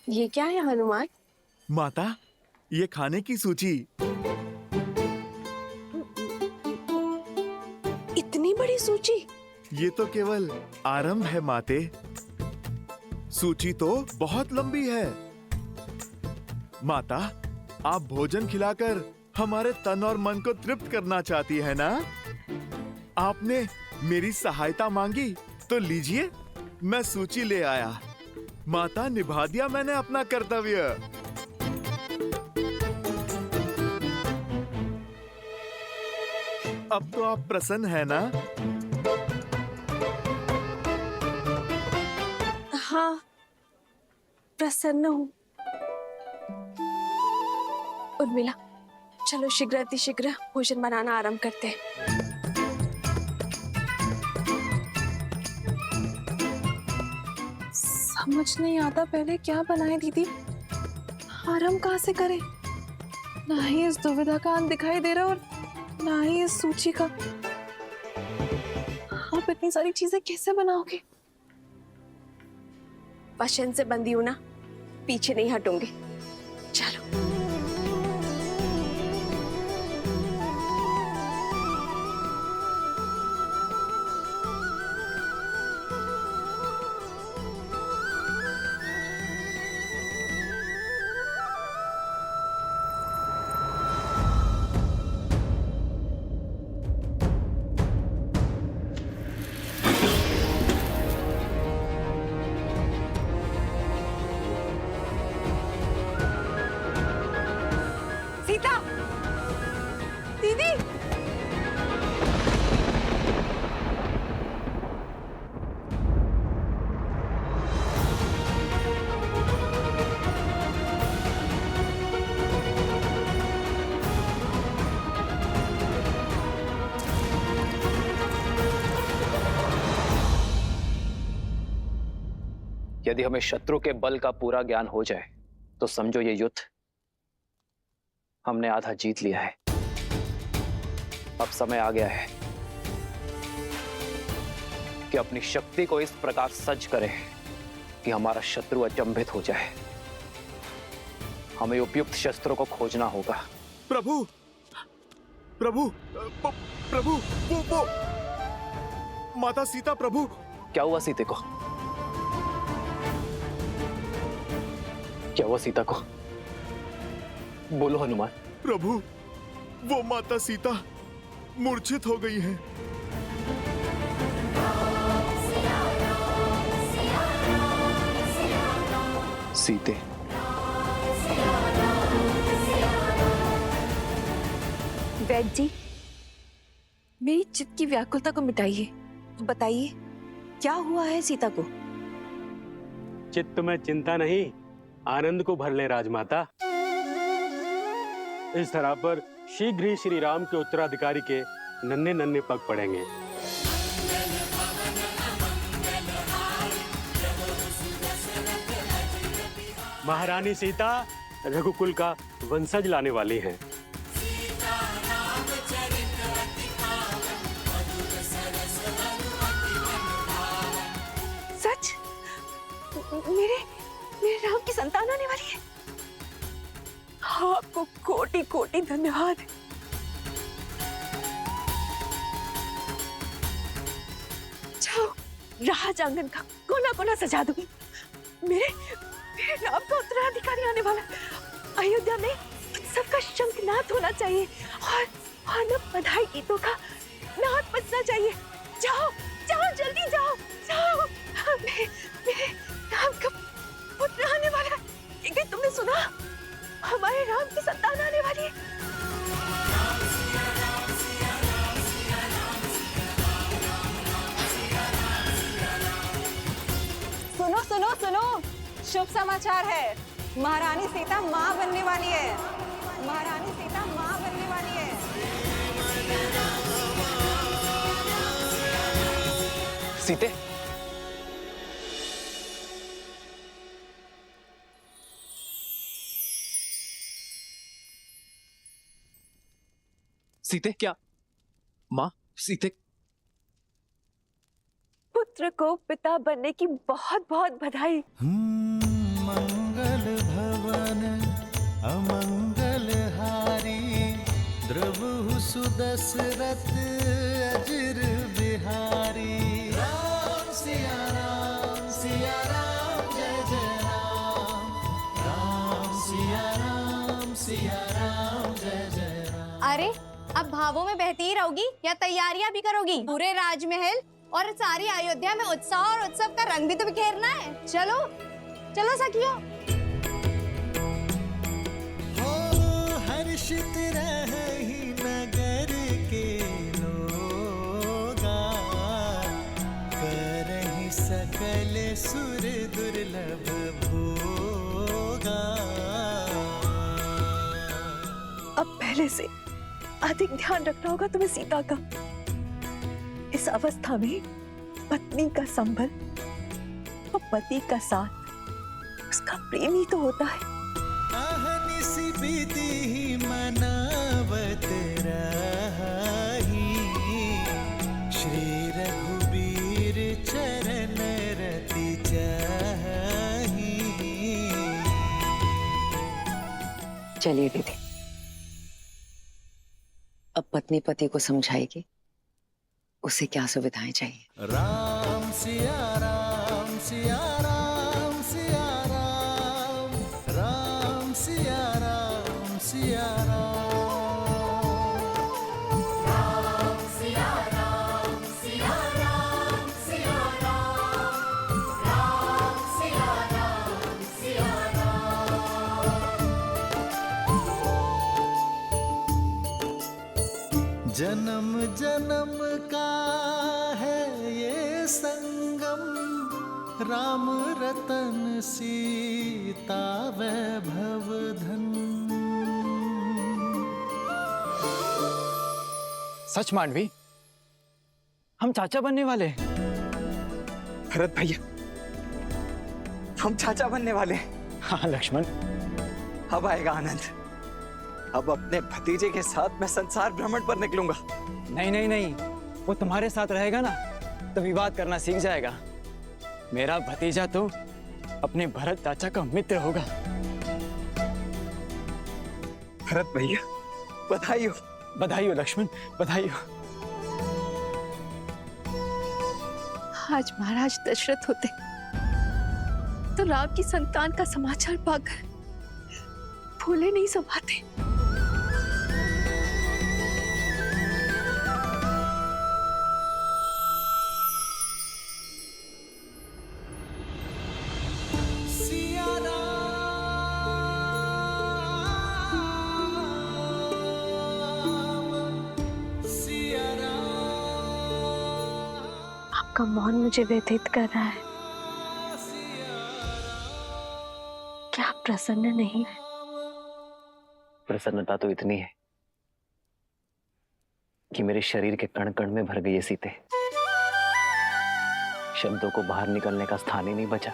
ये क्या है हनुमान? माता, ये खाने की सूची। इतनी बड़ी सूची? ये तो केवल आरंभ है माते। सूची तो बहुत लंबी है। माता, आप भोजन खिलाकर हमारे तन और मन को तृप्त करना चाहती है ना? आपने मेरी सहायता मांगी तो लीजिए, मैं सूची ले आया। माता, निभा दिया मैंने अपना कर्तव्य। अब तो आप प्रसन्न है ना? हाँ, प्रसन्न हूँ। उर्मिला, चलो शीघ्र अतिशीघ्र भोजन बनाना आरंभ करते हैं। समझ नहीं आता पहले क्या बनाए दीदी, आरंभ कहाँ से करें? ना ही इस दुविधा का अंत दिखाई दे रहा और ना ही इस सूची का। आप इतनी सारी चीजें कैसे बनाओगे? वचन से बंधी हूं ना, पीछे नहीं हटूंगी। चलो। सीता, दीदी, यदि हमें शत्रु के बल का पूरा ज्ञान हो जाए तो समझो ये युद्ध हमने आधा जीत लिया है। अब समय आ गया है कि अपनी शक्ति को इस प्रकार सज्ज करें कि हमारा शत्रु अचंभित हो जाए। हमें उपयुक्त शस्त्रों को खोजना होगा। प्रभु, प्रभु, प्रभु, वो माता सीता। प्रभु, क्या हुआ सीते को? क्या हुआ सीता को? बोलो हनुमान। प्रभु, वो माता सीता मूर्छित हो गई है। सीते, वैद्य जी, मेरी चित्त की व्याकुलता को मिटाइए। बताइए, क्या हुआ है सीता को? चित्त में चिंता नहीं, आनंद को भर ले राजमाता। इस तरह पर शीघ्र ही श्री राम के उत्तराधिकारी के नन्हे नन्हे पग पड़ेंगे। महारानी सीता रघुकुल का वंशज लाने वाली हैं। सच? मेरे मेरे राम की संतान आने वाली है। आपको कोटि कोटि धन्यवाद। जाओ, राज आंगन का कोना कोना सजा दूंगी। मेरे मेरे राम का उत्तराधिकारी आने वाला है। अयोध्या में उत्सव का शंखनाद होना चाहिए और न बधाई गीतों का नाद बजना चाहिए। जाओ जाओ, जल्दी जाओ जाओ। मेरे राम का पुत्र आने वाला है। एक दिन तुमने सुना, हमारे राम की संतान आने वाली है। सुनो सुनो सुनो, शुभ समाचार है। महारानी सीता मां बनने वाली है। महारानी सीता मां बनने वाली है। सीते, सीते, क्या माँ? सीते, पुत्र को पिता बनने की बहुत बहुत बधाई। मंगल मंगल भवन अमंगल हारी, द्रवहु सुदशरथ अजिर बिहारी। राम सिया राम जय जय राम, राम सिया राम जय जय राम। अरे अब भावों में बहती ही रहोगी या तैयारियां भी करोगी? पूरे राजमहल और सारी अयोध्या में उत्साह और उत्सव का रंग भी तो बिखेरना है। चलो चलो सखियों। हो हर्षित रही नगर के लोगा, करहि सकल सुर दुर्लभ भोगा। अब पहले से अधिक ध्यान रखना होगा तुम्हें सीता का। इस अवस्था में पत्नी का संबल और पति का साथ उसका प्रेम ही तो होता है। अहनिसि विधि मनावत रही, श्री रघुबीर चरण रति चाही। चलिए दीदी, अब पत्नी पति को समझाएगी उसे क्या सुविधाएं चाहिए। राम सिया राम सिया राम सिया राम, राम सिया राम सिया राम, राम सिया राम सिया राम सिया राम, राम सिया राम सिया राम। जन्म जन्म का है ये संगम, राम रतन सीता वैभव धन। सच मांडवी, हम चाचा बनने वाले हैं। भरत भैया, हम चाचा बनने वाले हैं। हाँ लक्ष्मण, अब आएगा आनंद। अब अपने भतीजे के साथ मैं संसार भ्रमण पर निकलूंगा। नहीं नहीं नहीं, वो तुम्हारे साथ रहेगा ना तो विवाद करना सीख जाएगा। मेरा भतीजा तो अपने भरत चाचा का मित्र होगा। भरत भैया, बधाई हो। बधाई हो लक्ष्मण, बधाई हो। आज महाराज दशरथ होते तो राम की संतान का समाचार पाकर फूले नहीं समाते। आपका मौन मुझे व्यथित कर रहा है। क्या आप प्रसन्न नहीं है? प्रसन्नता तो इतनी है कि मेरे शरीर के कण कण में भर गई है सीते। शब्दों को बाहर निकलने का स्थान ही नहीं बचा।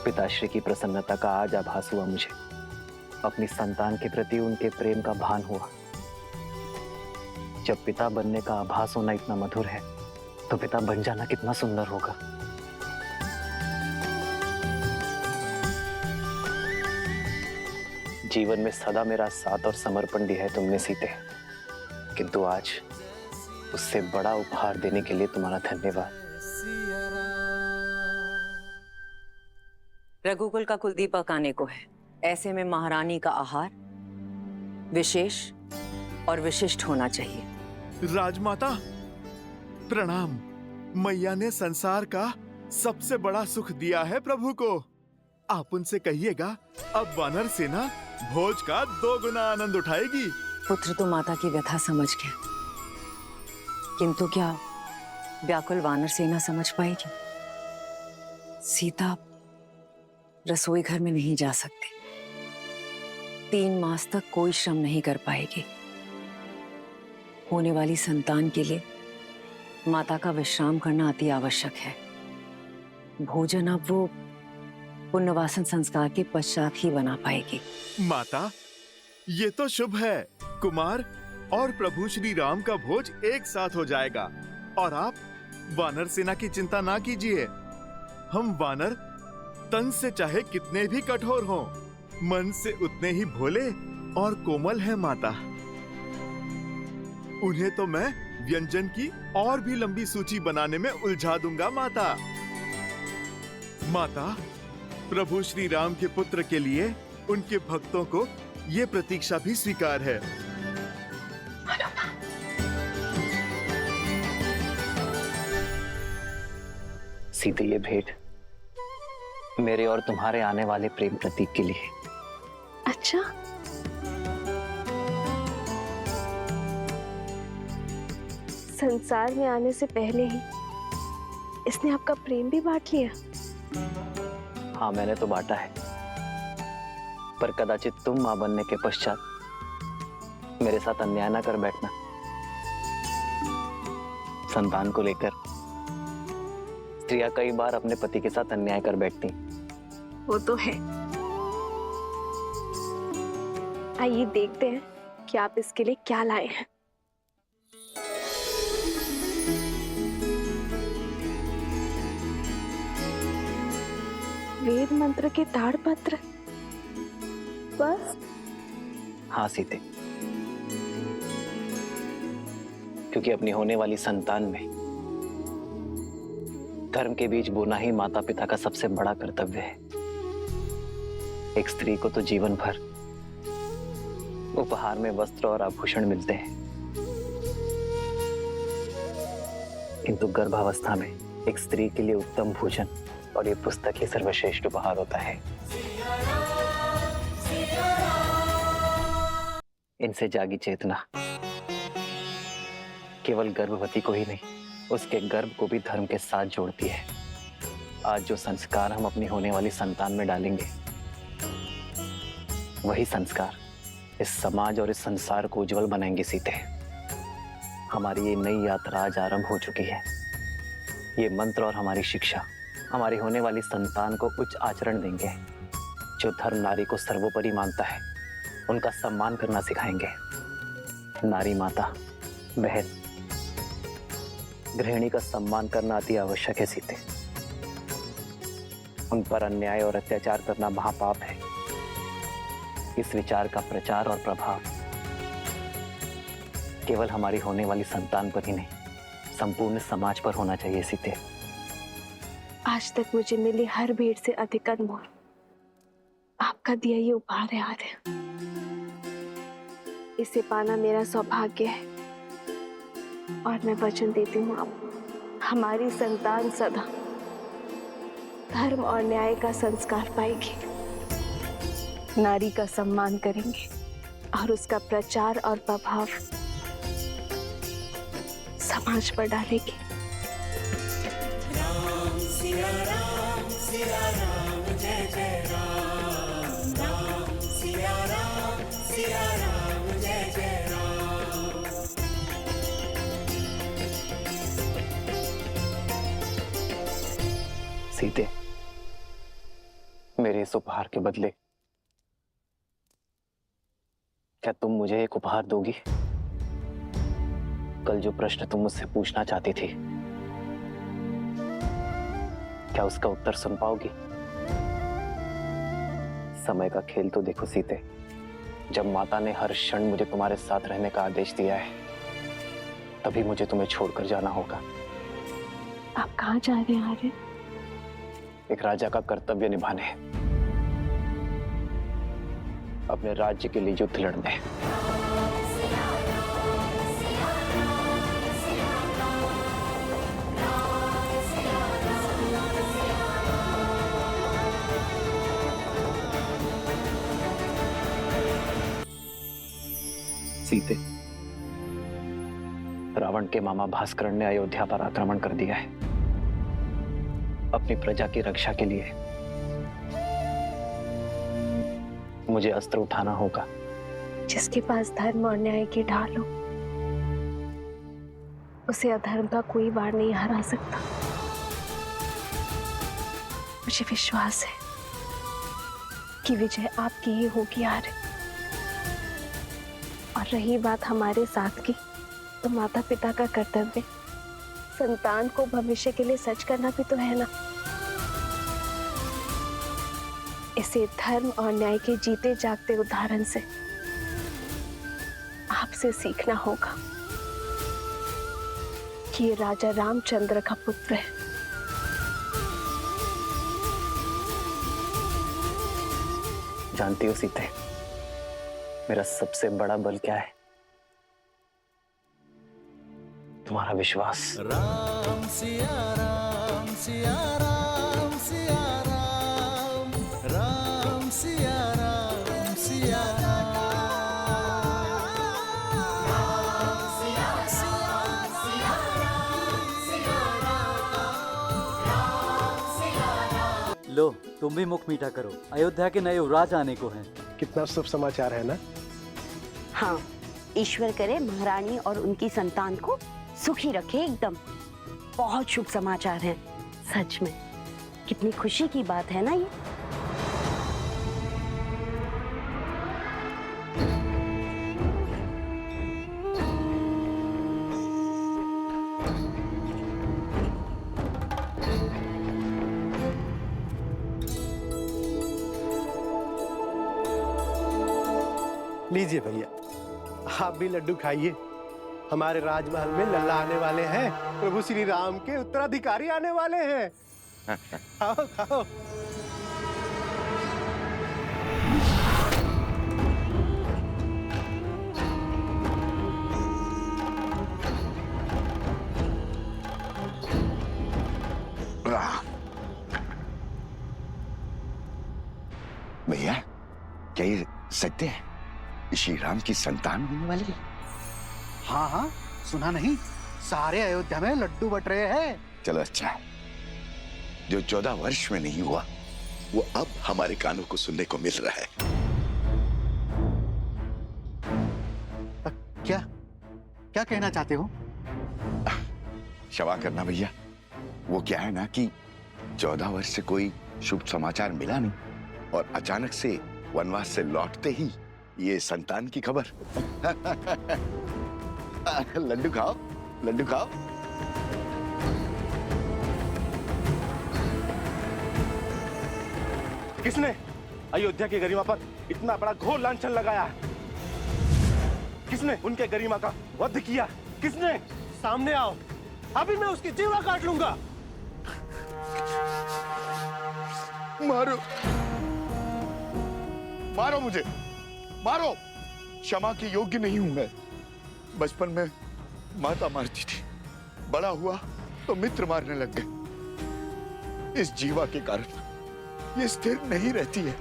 पिताश्री की प्रसन्नता का आज आभास हुआ मुझे। अपनी संतान के प्रति उनके प्रेम का भान हुआ। जब पिता बनने का आभास होना इतना मधुर है तो पिता बन जाना कितना सुंदर होगा। जीवन में सदा मेरा साथ और समर्पण दिया है तुमने सीते, किंतु आज उससे बड़ा उपहार देने के लिए तुम्हारा धन्यवाद। रघुकुल का कुलदीपक आने को है, ऐसे में महारानी का आहार विशेष और विशिष्ट होना चाहिए। राजमाता प्रणाम। मैया ने संसार का सबसे बड़ा सुख दिया है प्रभु को। आप उनसे कहिएगा अब वानर सेना भोज का 2 गुना आनंद उठाएगी। पुत्र तो माता की व्यथा समझ गया, किंतु क्या व्याकुल वानर सेना समझ पाएगी? सीता रसोई घर में नहीं जा सकती, 3 मास तक कोई श्रम नहीं कर पाएगी। होने वाली संतान के लिए माता का विश्राम करना अति आवश्यक है। भोजन अब वो पुण्यवासन संस्कार के पश्चात ही बना पाएगी। माता, ये तो शुभ है। कुमार और प्रभु श्री राम का भोज एक साथ हो जाएगा और आप वानर सेना की चिंता ना कीजिए। हम वानर तन से चाहे कितने भी कठोर हों, मन से उतने ही भोले और कोमल है माता। उन्हें तो मैं व्यंजन की और भी लंबी सूची बनाने में उलझा दूंगा माता। माता, प्रभु श्री राम के पुत्र के लिए उनके भक्तों को ये प्रतीक्षा भी स्वीकार है। सीते, ये भेंट मेरे और तुम्हारे आने वाले प्रेम प्रतीक के लिए। अच्छा, संसार में आने से पहले ही इसने आपका प्रेम भी बांट लिया। हाँ, मैंने तो बांटा है, पर कदाचित तुम मां बनने के पश्चात मेरे साथ अन्याय ना कर बैठना। संतान को लेकर स्त्रियां कई बार अपने पति के साथ अन्याय कर बैठती। वो तो है। आइए देखते हैं कि आप इसके लिए क्या लाए हैं। वेद मंत्र के ताड़पत्र, बस? हाँ सीते, क्योंकि अपनी होने वाली संतान में धर्म के बीच बोना ही माता पिता का सबसे बड़ा कर्तव्य है। एक स्त्री को तो जीवन भर उपहार में वस्त्र और आभूषण मिलते हैं, किंतु गर्भावस्था में एक स्त्री के लिए उत्तम भोजन और ये पुस्तक ही सर्वश्रेष्ठ उपहार होता है। इनसे जागी चेतना केवल गर्भवती को ही नहीं, उसके गर्भ को भी धर्म के साथ जोड़ती है। आज जो संस्कार हम अपनी होने वाली संतान में डालेंगे, वही संस्कार इस समाज और इस संसार को उज्जवल बनाएंगे सीते। हमारी ये नई यात्रा आज आरंभ हो चुकी है। ये मंत्र और हमारी शिक्षा हमारी होने वाली संतान को उच्च आचरण देंगे। जो धर्म नारी को सर्वोपरि मानता है, उनका सम्मान करना सिखाएंगे। नारी माता, बहन, गृहिणी का सम्मान करना अति आवश्यक है सीते। उन पर अन्याय और अत्याचार करना महापाप है। इस विचार का प्रचार और प्रभाव केवल हमारी होने वाली संतान पर ही नहीं, संपूर्ण समाज पर होना चाहिए सीते। आज तक मुझे मिली हर भेंट से अधिक अनमोल आपका दिया ये उपहार है आर्य। इसे पाना मेरा सौभाग्य है और मैं वचन देती हूँ आप हमारी संतान सदा धर्म और न्याय का संस्कार पाएगी, नारी का सम्मान करेंगे और उसका प्रचार और प्रभाव समाज पर डालेगी। राम सिया राम जय जय राम, राम सिया राम जय जय राम। सीते, मेरे इस उपहार के बदले क्या तुम मुझे एक उपहार दोगी? कल जो प्रश्न तुम मुझसे पूछना चाहती थी, क्या उसका उत्तर सुन पाओगी? समय का खेल तो देखो सीते, जब माता ने हर क्षण मुझे तुम्हारे साथ रहने का आदेश दिया है, तभी मुझे तुम्हें छोड़कर जाना होगा। आप कहाँ जा रहे हैं आर्य? एक राजा का कर्तव्य निभाने, अपने राज्य के लिए युद्ध लड़ने। सीते, रावण के मामा भास्कर ने अयोध्या पर आक्रमण कर दिया है। अपनी प्रजा की रक्षा के लिए मुझे अस्त्र उठाना होगा। जिसके पास धर्म और न्याय की ढाल हो, उसे अधर्म का कोई वार नहीं हरा सकता। मुझे विश्वास है कि विजय आपकी ही होगी आर्य। और रही बात हमारे साथ की, तो माता पिता का कर्तव्य संतान को भविष्य के लिए सच करना भी तो है ना। इसे धर्म और न्याय के जीते जागते उदाहरण से आपसे सीखना होगा कि ये राजा रामचंद्र का पुत्र है। जानती हो सीते, मेरा सबसे बड़ा बल क्या है? तुम्हारा विश्वास। राम सिया राम सिया राम सिया राम, राम सिया राम सिया राम, राम सिया सिया सिया राम सिया राम, राम सिया राम। लो, तुम भी मुख मीठा करो। अयोध्या के नए युवराज आने को हैं। कितना शुभ समाचार है ना? हाँ, ईश्वर करे महारानी और उनकी संतान को सुखी रखे एकदम। बहुत शुभ समाचार है सच में। कितनी खुशी की बात है ना ये। लीजिए भैया, आप भी लड्डू खाइए। हमारे राजमहल में लल्ला आने वाले हैं। प्रभु श्री राम के उत्तराधिकारी आने वाले हैं। खाओ खाओ। भैया, क्या ये सत्य है? श्री राम की संतान होने वाली है? हाँ हाँ, सुना नहीं? सारे अयोध्या में लड्डू बट रहे हैं। चलो अच्छा है। जो 14 वर्ष में नहीं हुआ वो अब हमारे कानों को सुनने को मिल रहा है। क्या क्या कहना चाहते हो? क्षमा करना भैया, वो क्या है ना कि 14 वर्ष से कोई शुभ समाचार मिला नहीं और अचानक से वनवास से लौटते ही ये संतान की खबर। लड्डू खाओ, लड्डू खाओ। किसने अयोध्या की गरिमा पर इतना बड़ा घोर लांछन लगाया है? किसने उनके गरिमा का वध किया? किसने? सामने आओ, अभी मैं उसकी जीवा काट लूंगा। मारो, मारो मुझे, मारो। क्षमा के योग्य नहीं हूं मैं। बचपन में माता मारती थी, बड़ा हुआ तो मित्र मारने लग गए। इस जीवा के कारण ये स्थिर नहीं रहती है।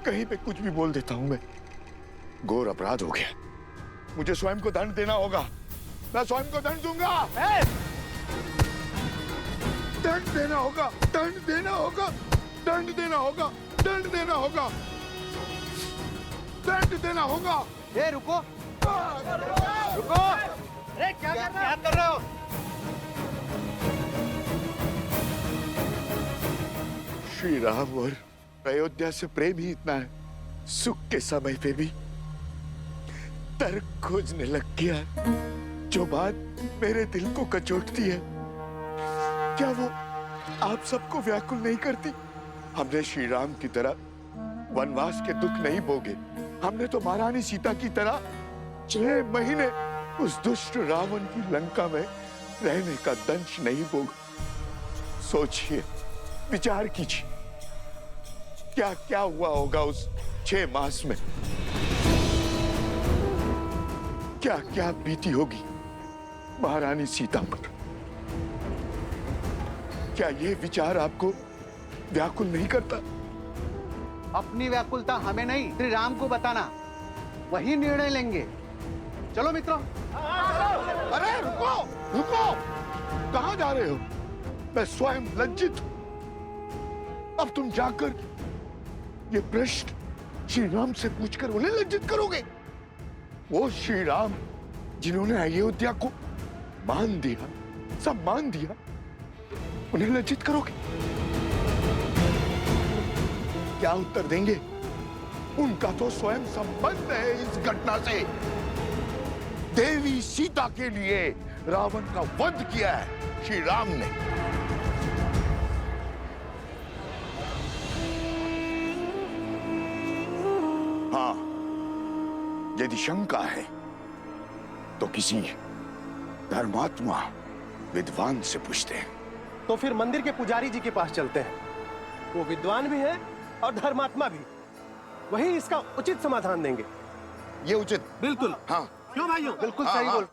कहीं पे कुछ भी बोल देता हूं मैं। घोर अपराध हो गया, मुझे स्वयं को दंड देना होगा। मैं स्वयं को दंड दूंगा। दंड देना होगा, दंड देना होगा, दंड देना होगा, दंड देना होगा, दंड देना होगा। ए रुको, रुको। अरे क्या कर रहे हो? श्री राम और अयोध्या से प्रेम ही इतना है, सुख के समय पे भी तर्क खोजने लग गया है। जो बात मेरे दिल को कचोटती है, क्या वो आप सबको व्याकुल नहीं करती? हमने श्री राम की तरह वनवास के दुख नहीं भोगे। हमने तो महारानी सीता की तरह 6 महीने उस दुष्ट रावण की लंका में रहने का दंश नहीं भोगा। सोचिए, विचार कीजिए, क्या क्या हुआ होगा उस 6 मास में। क्या क्या बीती होगी महारानी सीता पर। क्या ये विचार आपको व्याकुल नहीं करता? अपनी व्याकुलता हमें नहीं, श्री राम को बताना, वही निर्णय लेंगे। चलो मित्रों। अरे रुको, रुको, कहां जा रहे हो? मैं स्वयं लज्जित हूं। अब तुम जाकर ये प्रश्न श्री राम से पूछकर उन्हें लज्जित करोगे? वो श्री राम जिन्होंने अयोध्या को मान दिया, सम्मान दिया, उन्हें लज्जित करोगे? क्या उत्तर देंगे? उनका तो स्वयं संबंध है इस घटना से। देवी सीता के लिए रावण का वध किया है श्री राम ने। हाँ, यदि शंका है तो किसी धर्मात्मा विद्वान से पूछते हैं। तो फिर मंदिर के पुजारी जी के पास चलते हैं। वो विद्वान भी है और धर्मात्मा भी। वही इसका उचित समाधान देंगे। ये उचित? बिल्कुल। हाँ। क्यों भाइयों? बिल्कुल हाँ, सही हाँ। बोल।